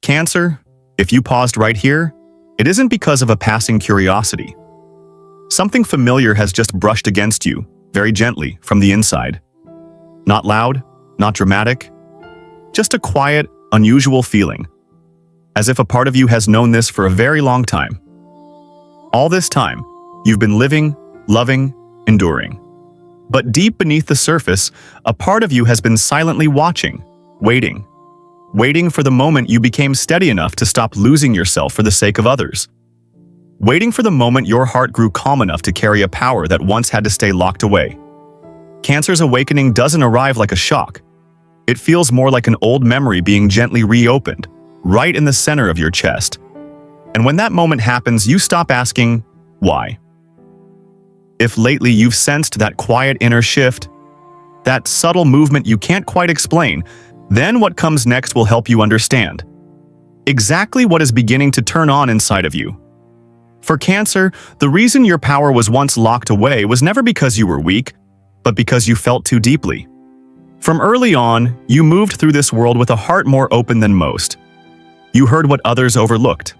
Cancer, if you paused right here, it isn't because of a passing curiosity. Something familiar has just brushed against you, very gently, from the inside. Not loud, not dramatic, just a quiet, unusual feeling, as if a part of you has known this for a very long time. All this time, you've been living, loving, enduring. But deep beneath the surface, a part of you has been silently watching, waiting for the moment you became steady enough to stop losing yourself for the sake of others. Waiting for the moment your heart grew calm enough to carry a power that once had to stay locked away. Cancer's awakening doesn't arrive like a shock. It feels more like an old memory being gently reopened, right in the center of your chest. And when that moment happens, you stop asking, why? If lately you've sensed that quiet inner shift, that subtle movement you can't quite explain, then what comes next will help you understand exactly what is beginning to turn on inside of you. For Cancer, the reason your power was once locked away was never because you were weak, but because you felt too deeply. From early on, you moved through this world with a heart more open than most. You heard what others overlooked.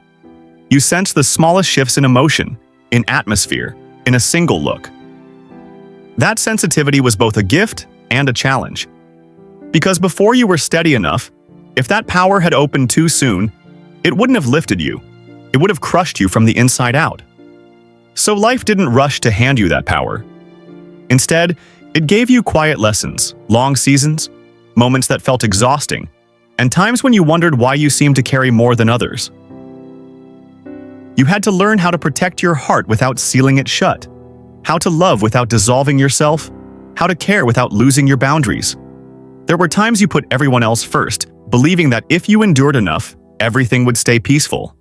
You sensed the smallest shifts in emotion, in atmosphere, in a single look. That sensitivity was both a gift and a challenge. Because before you were steady enough, if that power had opened too soon, it wouldn't have lifted you. It would have crushed you from the inside out. So life didn't rush to hand you that power. Instead, it gave you quiet lessons, long seasons, moments that felt exhausting, and times when you wondered why you seemed to carry more than others. You had to learn how to protect your heart without sealing it shut, how to love without dissolving yourself, how to care without losing your boundaries. There were times you put everyone else first, believing that if you endured enough, everything would stay peaceful.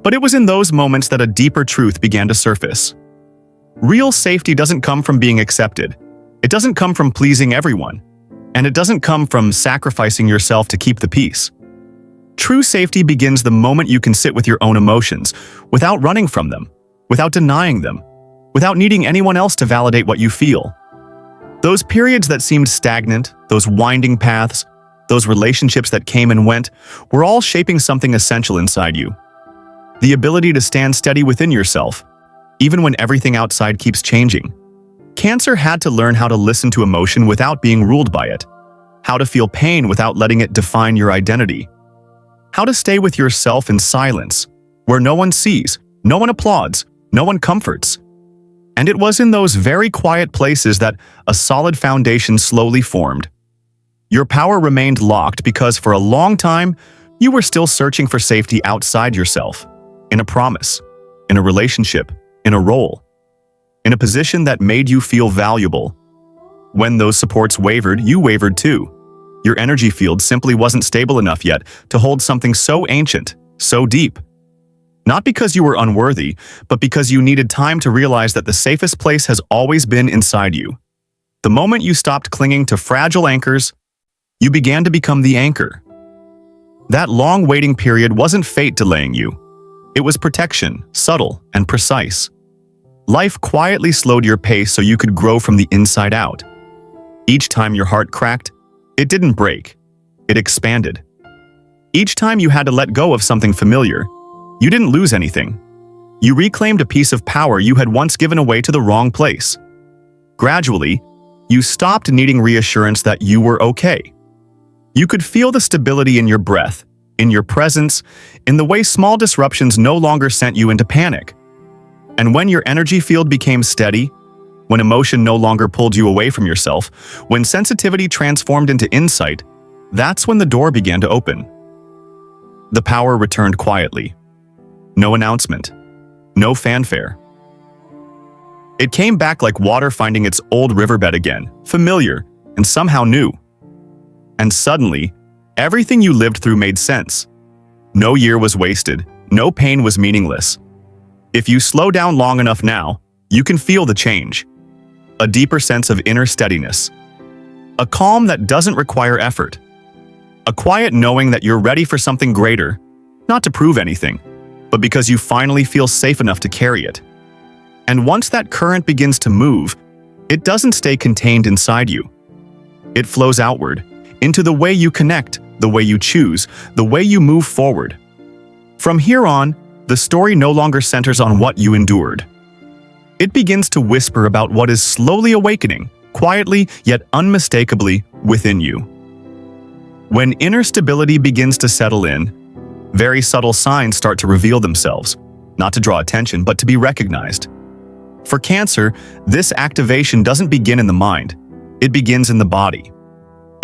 But it was in those moments that a deeper truth began to surface. Real safety doesn't come from being accepted. It doesn't come from pleasing everyone. And it doesn't come from sacrificing yourself to keep the peace. True safety begins the moment you can sit with your own emotions, without running from them, without denying them, without needing anyone else to validate what you feel. Those periods that seemed stagnant, those winding paths, those relationships that came and went, were all shaping something essential inside you. The ability to stand steady within yourself, even when everything outside keeps changing. Cancer had to learn how to listen to emotion without being ruled by it, how to feel pain without letting it define your identity, how to stay with yourself in silence, where no one sees, no one applauds, no one comforts. And it was in those very quiet places that a solid foundation slowly formed. Your power remained locked because for a long time, you were still searching for safety outside yourself, in a promise, in a relationship, in a role, in a position that made you feel valuable. When those supports wavered, you wavered too. Your energy field simply wasn't stable enough yet to hold something so ancient, so deep. Not because you were unworthy, but because you needed time to realize that the safest place has always been inside you. The moment you stopped clinging to fragile anchors, you began to become the anchor. That long waiting period wasn't fate delaying you. It was protection, subtle and precise. Life quietly slowed your pace so you could grow from the inside out. Each time your heart cracked, it didn't break. It expanded. Each time you had to let go of something familiar, you didn't lose anything. You reclaimed a piece of power you had once given away to the wrong place. Gradually, you stopped needing reassurance that you were okay. You could feel the stability in your breath, in your presence, in the way small disruptions no longer sent you into panic. And when your energy field became steady, when emotion no longer pulled you away from yourself, when sensitivity transformed into insight, that's when the door began to open. The power returned quietly. No announcement. No fanfare. It came back like water finding its old riverbed again, familiar and somehow new. And suddenly, everything you lived through made sense. No year was wasted. No pain was meaningless. If you slow down long enough now, you can feel the change. A deeper sense of inner steadiness. A calm that doesn't require effort. A quiet knowing that you're ready for something greater, not to prove anything, but because you finally feel safe enough to carry it. And once that current begins to move, it doesn't stay contained inside you. It flows outward, into the way you connect, the way you choose, the way you move forward. From here on, the story no longer centers on what you endured. It begins to whisper about what is slowly awakening, quietly yet unmistakably within you. When inner stability begins to settle in, very subtle signs start to reveal themselves, not to draw attention, but to be recognized. For Cancer, this activation doesn't begin in the mind, it begins in the body.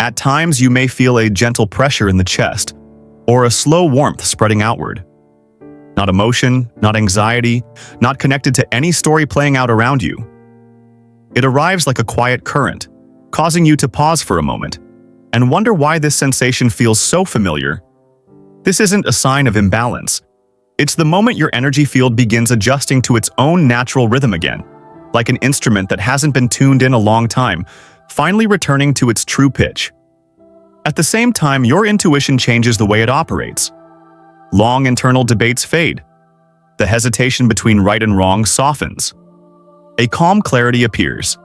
At times, you may feel a gentle pressure in the chest, or a slow warmth spreading outward. Not emotion, not anxiety, not connected to any story playing out around you. It arrives like a quiet current, causing you to pause for a moment and wonder why this sensation feels so familiar. This isn't a sign of imbalance. It's the moment your energy field begins adjusting to its own natural rhythm again, like an instrument that hasn't been tuned in a long time, finally returning to its true pitch. At the same time, your intuition changes the way it operates. Long internal debates fade. The hesitation between right and wrong softens. A calm clarity appears,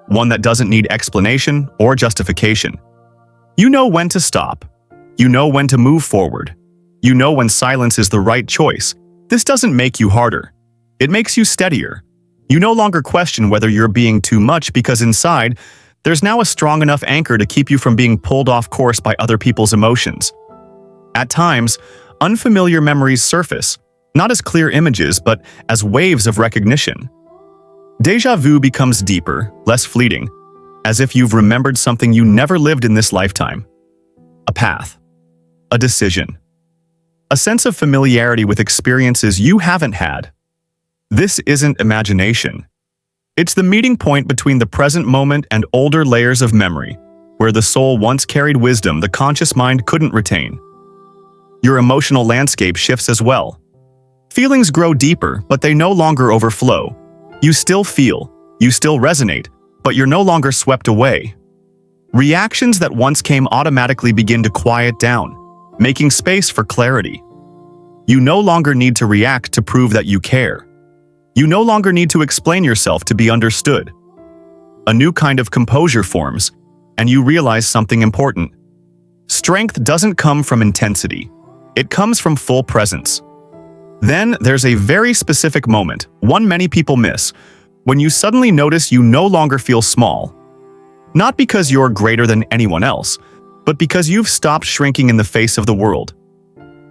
one that doesn't need explanation or justification. You know when to stop. You know when to move forward. You know when silence is the right choice. This doesn't make you harder. It makes you steadier. You no longer question whether you're being too much because inside, there's now a strong enough anchor to keep you from being pulled off course by other people's emotions. At times, unfamiliar memories surface, not as clear images, but as waves of recognition. Déjà vu becomes deeper, less fleeting, as if you've remembered something you never lived in this lifetime. A path. A decision. A sense of familiarity with experiences you haven't had. This isn't imagination. It's the meeting point between the present moment and older layers of memory, where the soul once carried wisdom the conscious mind couldn't retain. Your emotional landscape shifts as well. Feelings grow deeper, but they no longer overflow. You still feel, you still resonate, but you're no longer swept away. Reactions that once came automatically begin to quiet down, making space for clarity. You no longer need to react to prove that you care. You no longer need to explain yourself to be understood. A new kind of composure forms, and you realize something important. Strength doesn't come from intensity. It comes from full presence. Then there's a very specific moment, one many people miss, when you suddenly notice you no longer feel small. Not because you're greater than anyone else, but because you've stopped shrinking in the face of the world.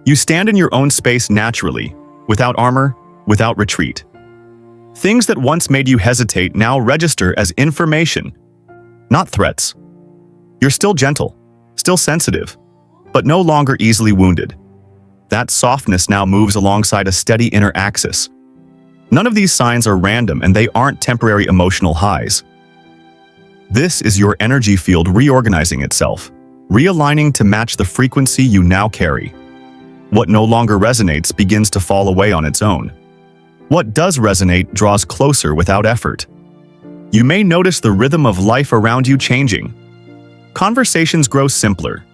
You stand in your own space naturally, without armor, without retreat. Things that once made you hesitate now register as information, not threats. You're still gentle, still sensitive, but no longer easily wounded. That softness now moves alongside a steady inner axis. None of these signs are random, and they aren't temporary emotional highs. This is your energy field reorganizing itself, realigning to match the frequency you now carry. What no longer resonates begins to fall away on its own. What does resonate draws closer without effort. You may notice the rhythm of life around you changing. Conversations grow simpler.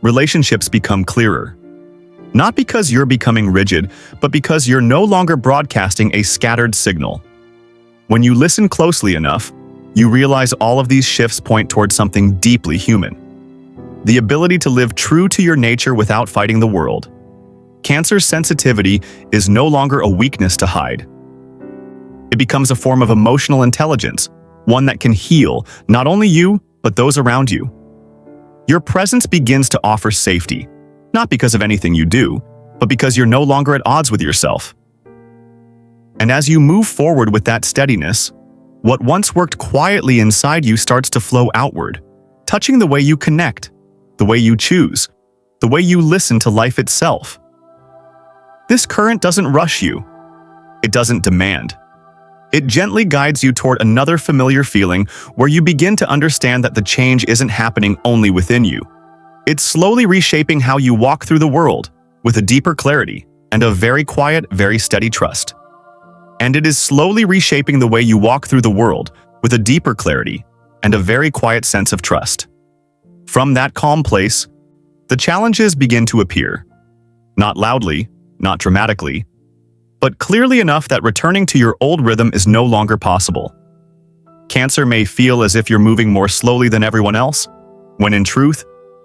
Relationships become clearer. Not because you're becoming rigid, but because you're no longer broadcasting a scattered signal. When you listen closely enough, you realize all of these shifts point toward something deeply human. The ability to live true to your nature without fighting the world. Cancer's sensitivity is no longer a weakness to hide. It becomes a form of emotional intelligence, one that can heal not only you, but those around you. Your presence begins to offer safety, not because of anything you do, but because you're no longer at odds with yourself. And as you move forward with that steadiness, what once worked quietly inside you starts to flow outward, touching the way you connect, the way you choose, the way you listen to life itself. This current doesn't rush you. It doesn't demand. It gently guides you toward another familiar feeling where you begin to understand that the change isn't happening only within you. It's slowly reshaping how you walk through the world with a deeper clarity and a very quiet, very steady trust. And it is slowly reshaping the way you walk through the world with a deeper clarity and a very quiet sense of trust. From that calm place, the challenges begin to appear. Not loudly, not dramatically, but clearly enough that returning to your old rhythm is no longer possible. Cancer may feel as if you're moving more slowly than everyone else, when in truth,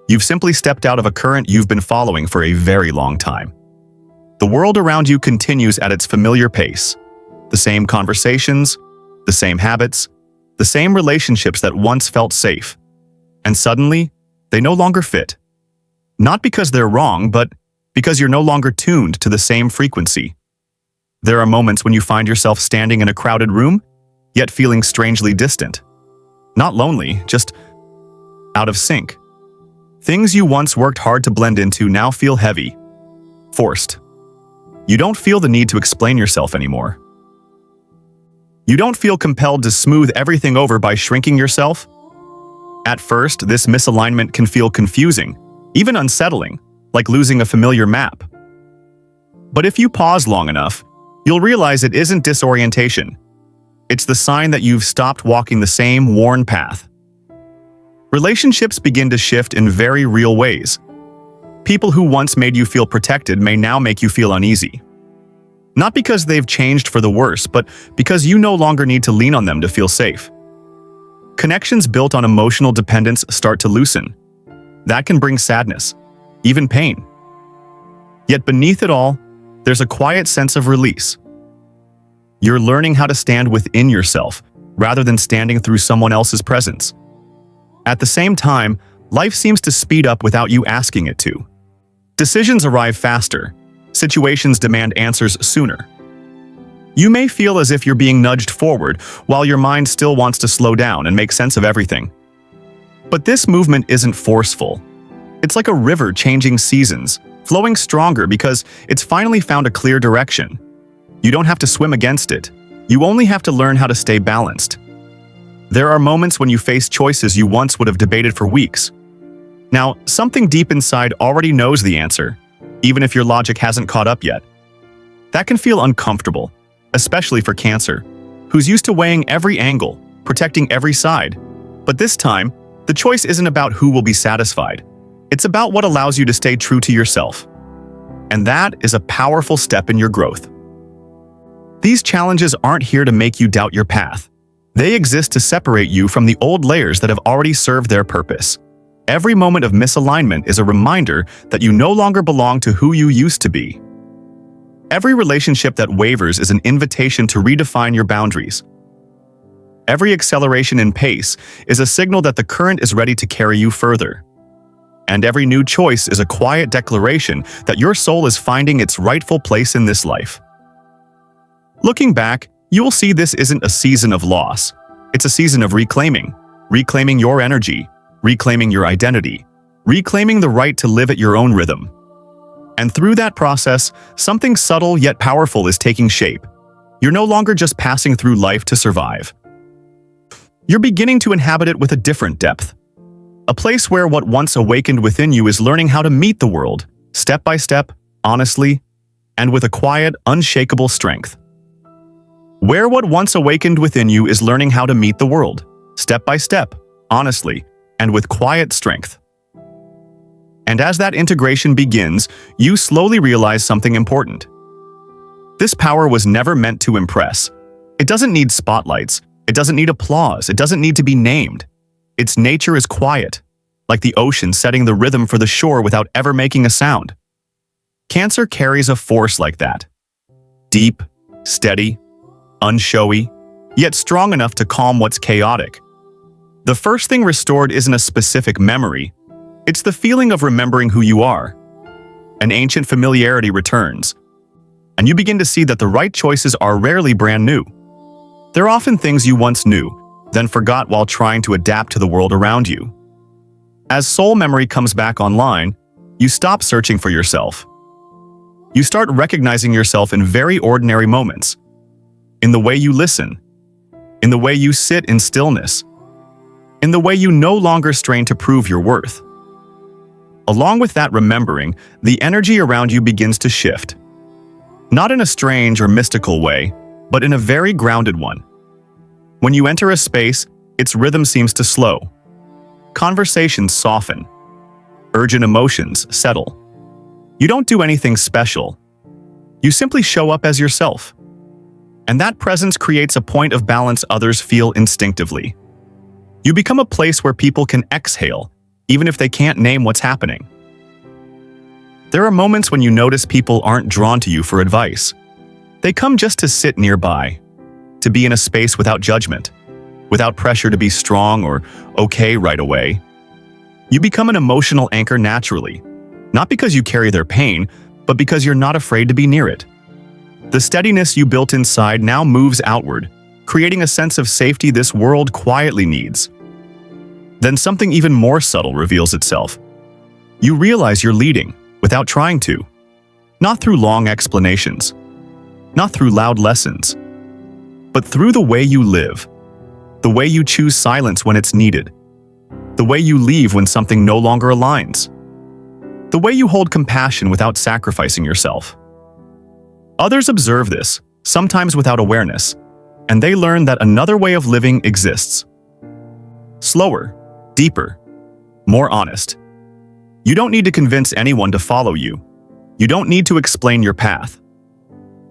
You've simply stepped out of a current you've been following for a very long time. The world around you continues at its familiar pace. The same conversations, the same habits, the same relationships that once felt safe. And suddenly, they no longer fit. Not because they're wrong, but because you're no longer tuned to the same frequency. There are moments when you find yourself standing in a crowded room, yet feeling strangely distant. Not lonely, just out of sync. Things you once worked hard to blend into now feel heavy, forced. You don't feel the need to explain yourself anymore. You don't feel compelled to smooth everything over by shrinking yourself. At first, this misalignment can feel confusing, even unsettling, like losing a familiar map. But if you pause long enough, you'll realize it isn't disorientation. It's the sign that you've stopped walking the same worn path. Relationships begin to shift in very real ways. People who once made you feel protected may now make you feel uneasy. Not because they've changed for the worse, but because you no longer need to lean on them to feel safe. Connections built on emotional dependence start to loosen. That can bring sadness, even pain. Yet beneath it all, there's a quiet sense of release. You're learning how to stand within yourself, rather than standing through someone else's presence. At the same time, life seems to speed up without you asking it to. Decisions arrive faster. Situations demand answers sooner. You may feel as if you're being nudged forward, while your mind still wants to slow down and make sense of everything. But this movement isn't forceful. It's like a river changing seasons, flowing stronger because it's finally found a clear direction. You don't have to swim against it. You only have to learn how to stay balanced. There are moments when you face choices you once would have debated for weeks. Now, something deep inside already knows the answer, even if your logic hasn't caught up yet. That can feel uncomfortable, especially for Cancer, who's used to weighing every angle, protecting every side. But this time, the choice isn't about who will be satisfied. It's about what allows you to stay true to yourself. And that is a powerful step in your growth. These challenges aren't here to make you doubt your path. They exist to separate you from the old layers that have already served their purpose. Every moment of misalignment is a reminder that you no longer belong to who you used to be. Every relationship that wavers is an invitation to redefine your boundaries. Every acceleration in pace is a signal that the current is ready to carry you further. And every new choice is a quiet declaration that your soul is finding its rightful place in this life. Looking back, you will see this isn't a season of loss. It's a season of reclaiming. Reclaiming your energy, reclaiming your identity, reclaiming the right to live at your own rhythm. And through that process, something subtle yet powerful is taking shape. You're no longer just passing through life to survive. You're beginning to inhabit it with a different depth. A place where what once awakened within you is learning how to meet the world, step by step, honestly, and with a quiet, unshakable strength. Where what once awakened within you is learning how to meet the world, step by step, honestly, and with quiet strength. And as that integration begins, you slowly realize something important. This power was never meant to impress. It doesn't need spotlights. It doesn't need applause. It doesn't need to be named. Its nature is quiet, like the ocean setting the rhythm for the shore without ever making a sound. Cancer carries a force like that. Deep, steady, unshowy, yet strong enough to calm what's chaotic. The first thing restored isn't a specific memory. It's the feeling of remembering who you are. An ancient familiarity returns, and you begin to see that the right choices are rarely brand new. They're often things you once knew, then forgot while trying to adapt to the world around you. As soul memory comes back online, you stop searching for yourself. You start recognizing yourself in very ordinary moments. In the way you listen, in the way you sit in stillness, in the way you no longer strain to prove your worth. Along with that remembering, the energy around you begins to shift. Not in a strange or mystical way, but in a very grounded one. When you enter a space, its rhythm seems to slow. Conversations soften. Urgent emotions settle. You don't do anything special. You simply show up as yourself. And that presence creates a point of balance others feel instinctively. You become a place where people can exhale, even if they can't name what's happening. There are moments when you notice people aren't drawn to you for advice. They come just to sit nearby, to be in a space without judgment, without pressure to be strong or okay right away. You become an emotional anchor naturally, not because you carry their pain, but because you're not afraid to be near it. The steadiness you built inside now moves outward, creating a sense of safety this world quietly needs. Then something even more subtle reveals itself. You realize you're leading without trying to. Not through long explanations, not through loud lessons, but through the way you live, the way you choose silence when it's needed, the way you leave when something no longer aligns, the way you hold compassion without sacrificing yourself. Others observe this, sometimes without awareness, and they learn that another way of living exists. Slower, deeper, more honest. You don't need to convince anyone to follow you. You don't need to explain your path.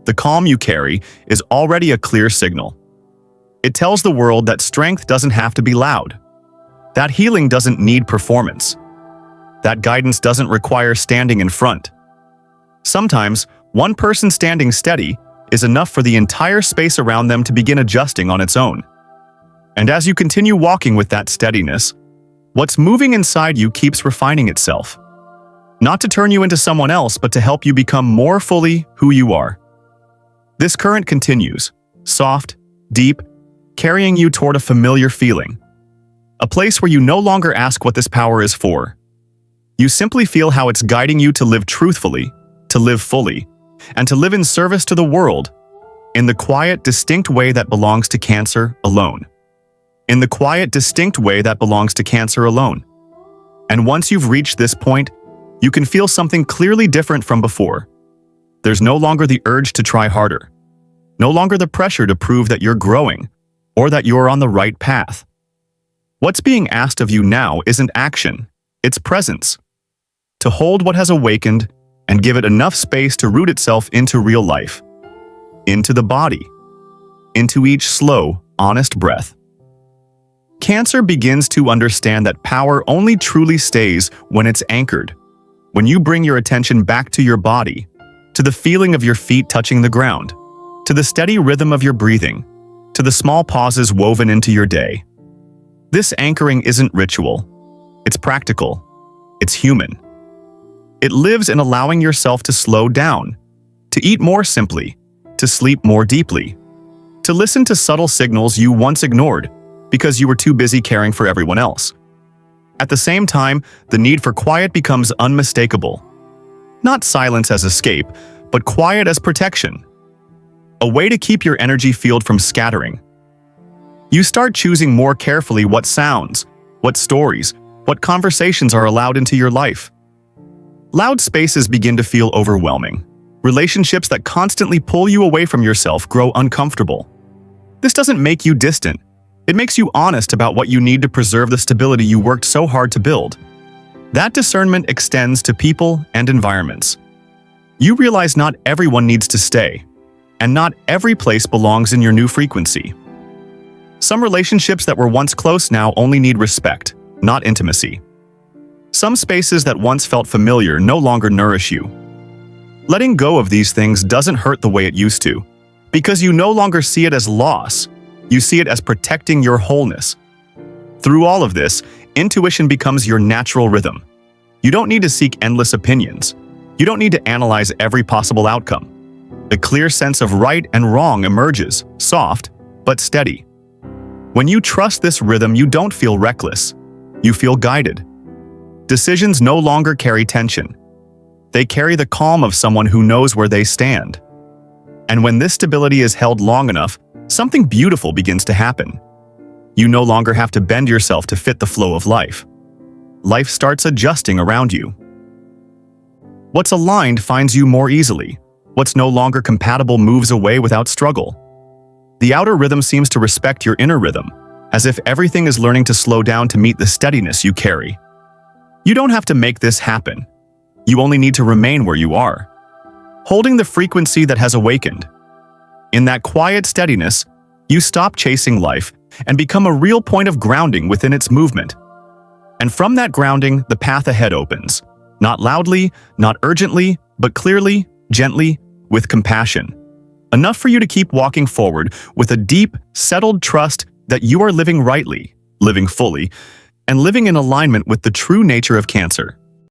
The calm you carry is already a clear signal. It tells the world that strength doesn't have to be loud, that healing doesn't need performance, that guidance doesn't require standing in front. Sometimes, one person standing steady is enough for the entire space around them to begin adjusting on its own. And as you continue walking with that steadiness, what's moving inside you keeps refining itself. Not to turn you into someone else, but to help you become more fully who you are. This current continues, soft, deep, carrying you toward a familiar feeling. A place where you no longer ask what this power is for. You simply feel how it's guiding you to live truthfully, to live fully, and to live in service to the world, in the quiet, distinct way that belongs to Cancer alone. In the quiet, distinct way that belongs to Cancer alone. And once you've reached this point, you can feel something clearly different from before. There's no longer the urge to try harder, no longer the pressure to prove that you're growing or that you're on the right path. What's being asked of you now isn't action, it's presence. To hold what has awakened and give it enough space to root itself into real life, into the body, into each slow, honest breath. Cancer begins to understand that power only truly stays when it's anchored, when you bring your attention back to your body, to the feeling of your feet touching the ground, to the steady rhythm of your breathing, to the small pauses woven into your day. This anchoring isn't ritual. It's practical. It's human. It lives in allowing yourself to slow down, to eat more simply, to sleep more deeply, to listen to subtle signals you once ignored because you were too busy caring for everyone else. At the same time, the need for quiet becomes unmistakable. Not silence as escape, but quiet as protection. A way to keep your energy field from scattering. You start choosing more carefully what sounds, what stories, what conversations are allowed into your life. Loud spaces begin to feel overwhelming. Relationships that constantly pull you away from yourself grow uncomfortable. This doesn't make you distant. It makes you honest about what you need to preserve the stability you worked so hard to build. That discernment extends to people and environments. You realize not everyone needs to stay, and not every place belongs in your new frequency. Some relationships that were once close now only need respect, not intimacy. Some spaces that once felt familiar no longer nourish you. Letting go of these things doesn't hurt the way it used to, because you no longer see it as loss. You see it as protecting your wholeness. Through all of this, intuition becomes your natural rhythm. You don't need to seek endless opinions. You don't need to analyze every possible outcome. The clear sense of right and wrong emerges, soft, but steady. When you trust this rhythm, you don't feel reckless. You feel guided. Decisions no longer carry tension. They carry the calm of someone who knows where they stand. And when this stability is held long enough, something beautiful begins to happen. You no longer have to bend yourself to fit the flow of life. Life starts adjusting around you. What's aligned finds you more easily. What's no longer compatible moves away without struggle. The outer rhythm seems to respect your inner rhythm, as if everything is learning to slow down to meet the steadiness you carry. You don't have to make this happen. You only need to remain where you are, holding the frequency that has awakened. In that quiet steadiness, you stop chasing life and become a real point of grounding within its movement. And from that grounding, the path ahead opens. Not loudly, not urgently, but clearly, gently, with compassion. Enough for you to keep walking forward with a deep, settled trust that you are living rightly, living fully, and living in alignment with the true nature of Cancer.